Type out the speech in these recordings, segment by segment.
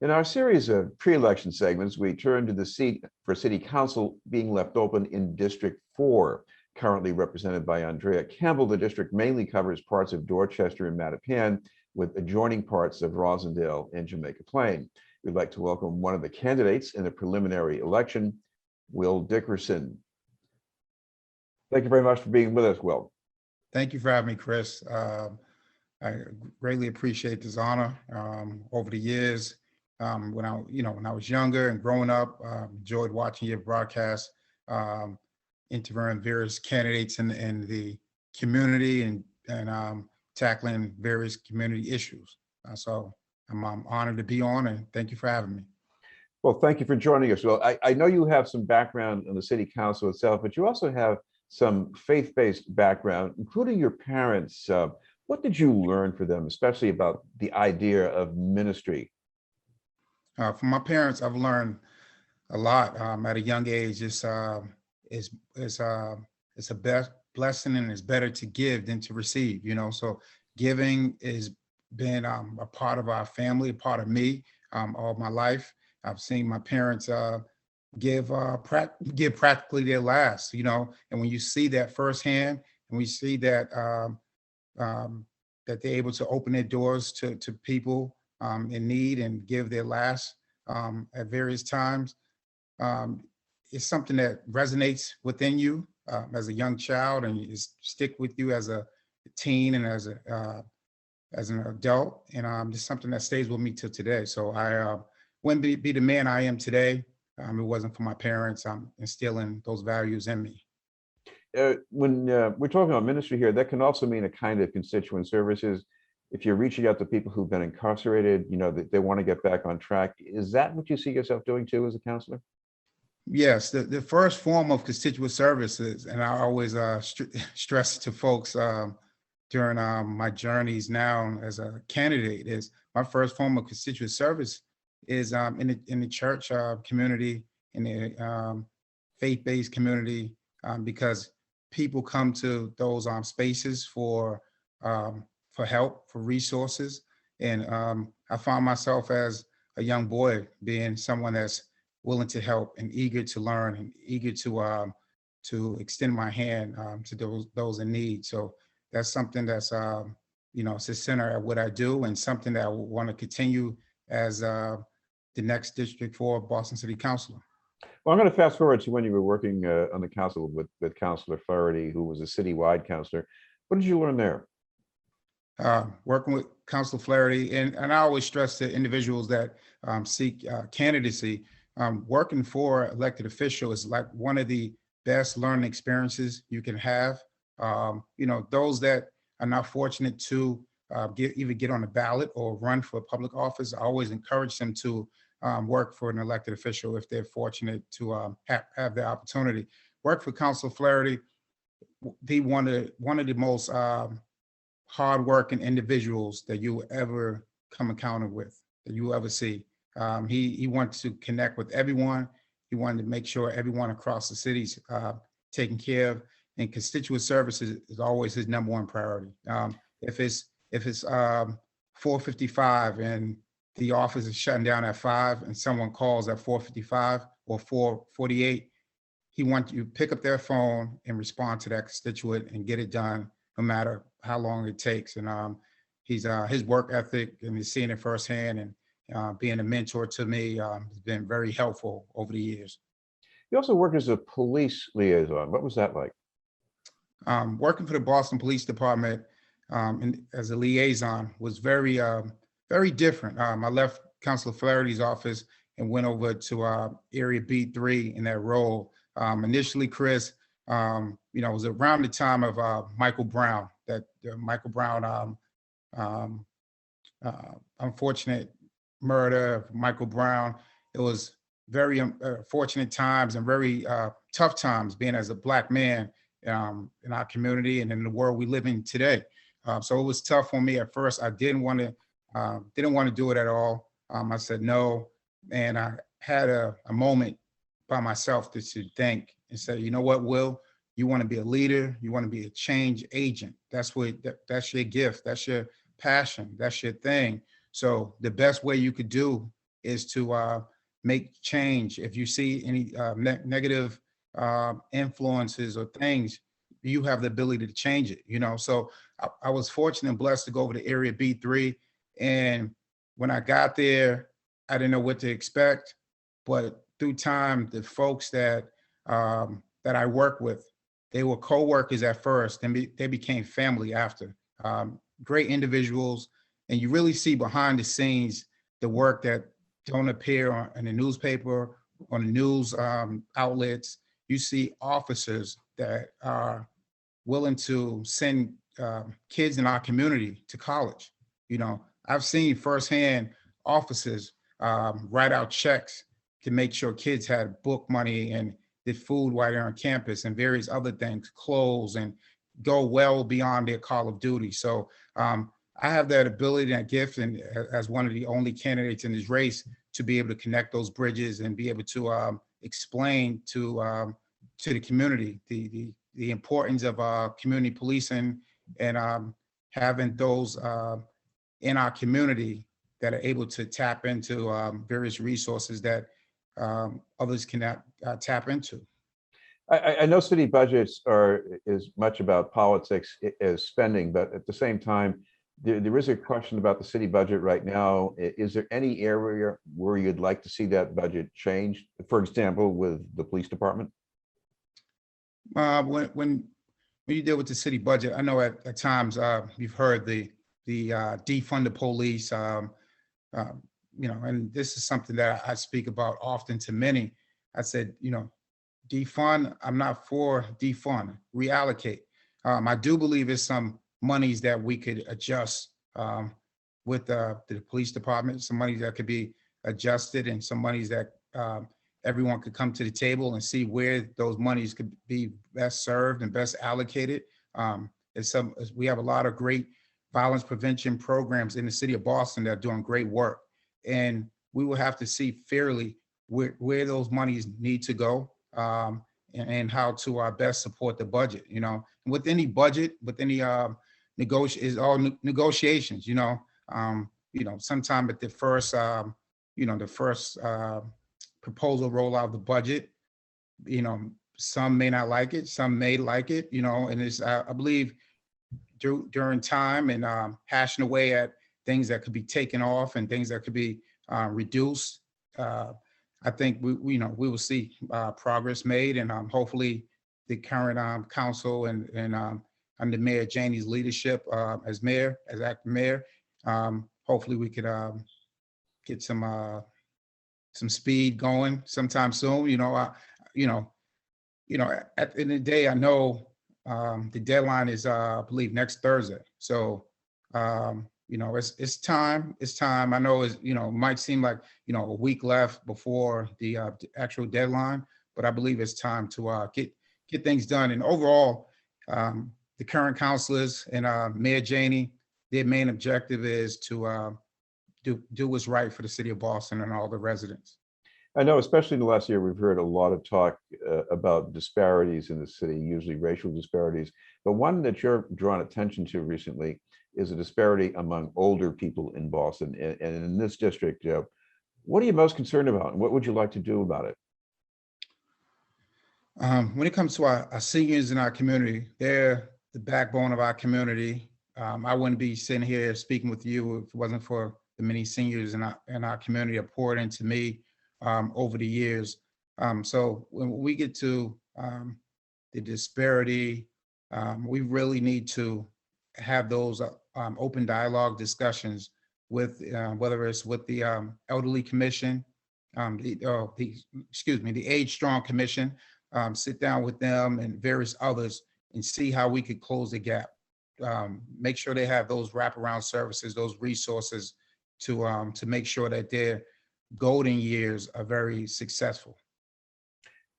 In our series of pre-election segments, we turn to the seat for City Council being left open in District 4, currently represented by Andrea Campbell. The district mainly covers parts of Dorchester and Mattapan, with adjoining parts of Roslindale and Jamaica Plain. We'd like to welcome one of the candidates in the preliminary election, Will Dickerson. Thank you very much for being with us, Will. Thank you for having me, Chris. I greatly appreciate this honor. Over the years, when I was younger and growing up, enjoyed watching your broadcast, interviewing various candidates in the community and tackling various community issues. So I'm honored to be on, and thank you for having me. Well, thank you for joining us. Well, I know you have some background in the City Council itself, but you also have some faith-based background, including your parents. What did you learn from them, especially about the idea of ministry? From my parents, I've learned a lot at a young age. It's a blessing, and it's better to give than to receive. So giving has been a part of our family, a part of me all my life. I've seen my parents give practically their last. And when you see that firsthand, and we see that that they're able to open their doors to people in need and give their last at various times, it's something that resonates within you as a young child, and you stick with you as a teen and as an adult, and just something that stays with me till today. So I wouldn't be the man I am today. It wasn't for my parents instilling those values in me. When we're talking about ministry here, that can also mean a kind of constituent services. If you're reaching out to people who've been incarcerated, they want to get back on track. Is that what you see yourself doing too as a counselor? Yes, the first form of constituent services, and I always stress to folks during my journeys now as a candidate, is my first form of constituent service is in the church community, in the faith-based community, because people come to those spaces for help, for resources. And I found myself as a young boy being someone that's willing to help and eager to learn and eager to extend my hand to those in need. So that's something that's it's the center of what I do, and something that I want to continue as the next District 4 Boston City Councilor. Well, I'm going to fast forward to when you were working on the council with Councilor Farrell, who was a citywide councilor. What did you learn there? Working with Councilor Farrell, and I always stress to individuals that seek candidacy, working for elected official is like one of the best learning experiences you can have. Those that are not fortunate to either get on the ballot or run for public office, I always encourage them to work for an elected official if they're fortunate to have the opportunity. Work for Councilor Farrell, be one of the most hardworking individuals that you will ever come encounter with, that you will ever see. He wanted to connect with everyone. He wanted to make sure everyone across the city's taken care of, and constituent services is always his #1 priority. If it's 4:55 and the office is shutting down at 5 and someone calls at 4:55 or 4:48, he wants you to pick up their phone and respond to that constituent and get it done, no matter how long it takes. And his work ethic, and he's seeing it firsthand, and being a mentor to me has been very helpful over the years. You also worked as a police liaison. What was that like? Working for the Boston Police Department as a liaison was very different. I left Councilor Flaherty's office and went over to Area B3 in that role. Initially, Chris, it was around the time of Michael Brown, unfortunate murder of Michael Brown. It was very fortunate times and very tough times being as a Black man in our community and in the world we live in today. So it was tough for me at first. I didn't want to do it at all. I said no, and I had a moment by myself to think and say, you know what, Will, you want to be a leader, you want to be a change agent. That's your gift, that's your passion, that's your thing. So the best way you could do is to make change. If you see any negative influences or things, you have the ability to change it, you know? So I was fortunate and blessed to go over to Area B3. And when I got there, I didn't know what to expect, but through time, the folks that I work with, they were co-workers at first, and they became family after. Great individuals, and you really see behind the scenes the work that don't appear in the newspaper, on the news outlets. You see officers that are willing to send kids in our community to college. You know, I've seen firsthand officers write out checks to make sure kids had book money and the food while they're on campus and various other things, clothes, and go well beyond their call of duty. So I have that ability and that gift, and as one of the only candidates in this race, to be able to connect those bridges and be able to explain to the community the importance of community policing and having those in our community that are able to tap into various resources that others cannot tap into. I know city budgets are as much about politics as spending, but at the same time, there is a question about the city budget right now. Is there any area where you'd like to see that budget changed? For example, with the police department? When you deal with the city budget, I know at times you've heard the defund the police. You know, and this is something that I speak about often to many. I said, you know, defund, I'm not for defund, reallocate. I do believe there's some monies that we could adjust with the police department, some monies that could be adjusted, and some monies that everyone could come to the table and see where those monies could be best served and best allocated. We have a lot of great violence prevention programs in the city of Boston that are doing great work. And we will have to see fairly where those monies need to go and how to best support the budget. You know, and with any budget, with any negotiations. You know, sometime at the first proposal rollout of the budget, you know, some may not like it, some may like it. You know, and it's I believe during time and hashing away at things that could be taken off and things that could be reduced. I think we will see progress made, and hopefully the current council and under Mayor Janey's leadership as acting mayor, hopefully we could get some speed going sometime soon. At the end of the day, I know the deadline is I believe next Thursday. So it's time. It's time. I know it might seem like a week left before the actual deadline, but I believe it's time to get things done. And overall, the current councilors and Mayor Janey, their main objective is to do what's right for the city of Boston and all the residents. I know, especially in the last year, we've heard a lot of talk about disparities in the city, usually racial disparities. But one that you're drawn attention to recently is a disparity among older people in Boston. And in this district, what are you most concerned about? And what would you like to do about it? When it comes to our seniors in our community, they're the backbone of our community. I wouldn't be sitting here speaking with you if it wasn't for the many seniors in our community that poured into me over the years. So when we get to the disparity, we really need to have those open dialogue discussions with whether it's with the Elderly Commission, the Age Strong Commission, sit down with them and various others and see how we could close the gap. Make sure they have those wraparound services, those resources to make sure that their golden years are very successful.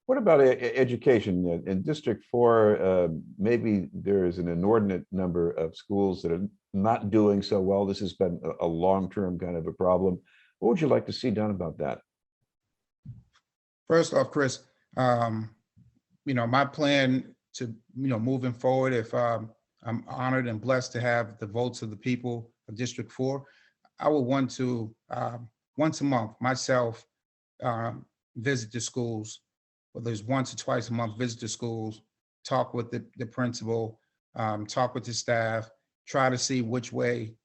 What about education? In District 4, maybe there is an inordinate number of schools that are not doing so well. This has been a long-term kind of a problem. What would you like to see done about that? First off, Chris, my plan to, moving forward, if I'm honored and blessed to have the votes of the people of District 4, I would want to once a month, myself, visit the schools, whether it's once or twice a month, visit the schools, talk with the principal, talk with the staff, try to see which way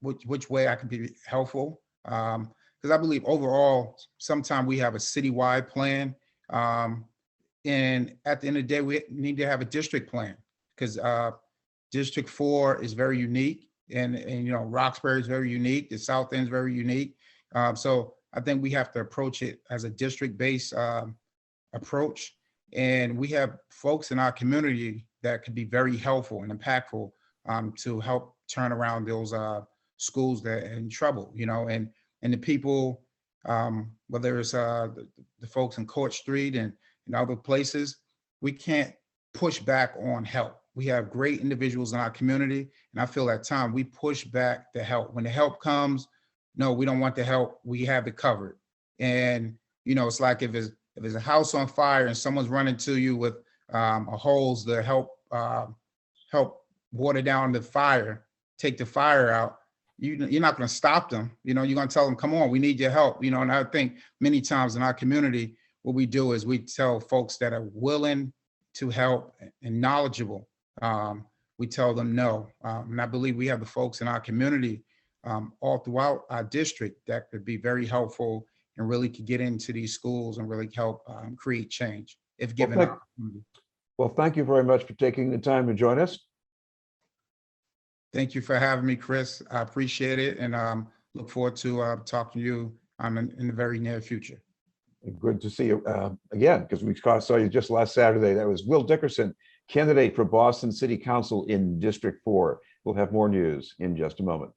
I can be helpful. Because I believe overall, sometimes we have a citywide plan. And at the end of the day, we need to have a district plan, because District 4 is very unique, and Roxbury is very unique. The South End is very unique. So I think we have to approach it as a district-based approach. And we have folks in our community that could be very helpful and impactful to help turn around those schools that are in trouble, and the people, whether it's the folks in Court Street and other places, we can't push back on help. We have great individuals in our community, and I feel at times we push back the help. When the help comes, no, we don't want the help. We have it covered. And it's like if there's a house on fire and someone's running to you with a hose to help water down the fire, take the fire out, you're not going to stop them. You're going to tell them, come on, we need your help. And I think many times in our community, what we do is we tell folks that are willing to help and knowledgeable, we tell them no. And I believe we have the folks in our community all throughout our district that could be very helpful and really could get into these schools and really help create change if given an opportunity. Well, thank you very much for taking the time to join us. Thank you for having me, Chris. I appreciate it, and look forward to talking to you in the very near future. Good to see you again, because we saw you just last Saturday. That was Will Dickerson, candidate for Boston City Council in District 4. We'll have more news in just a moment.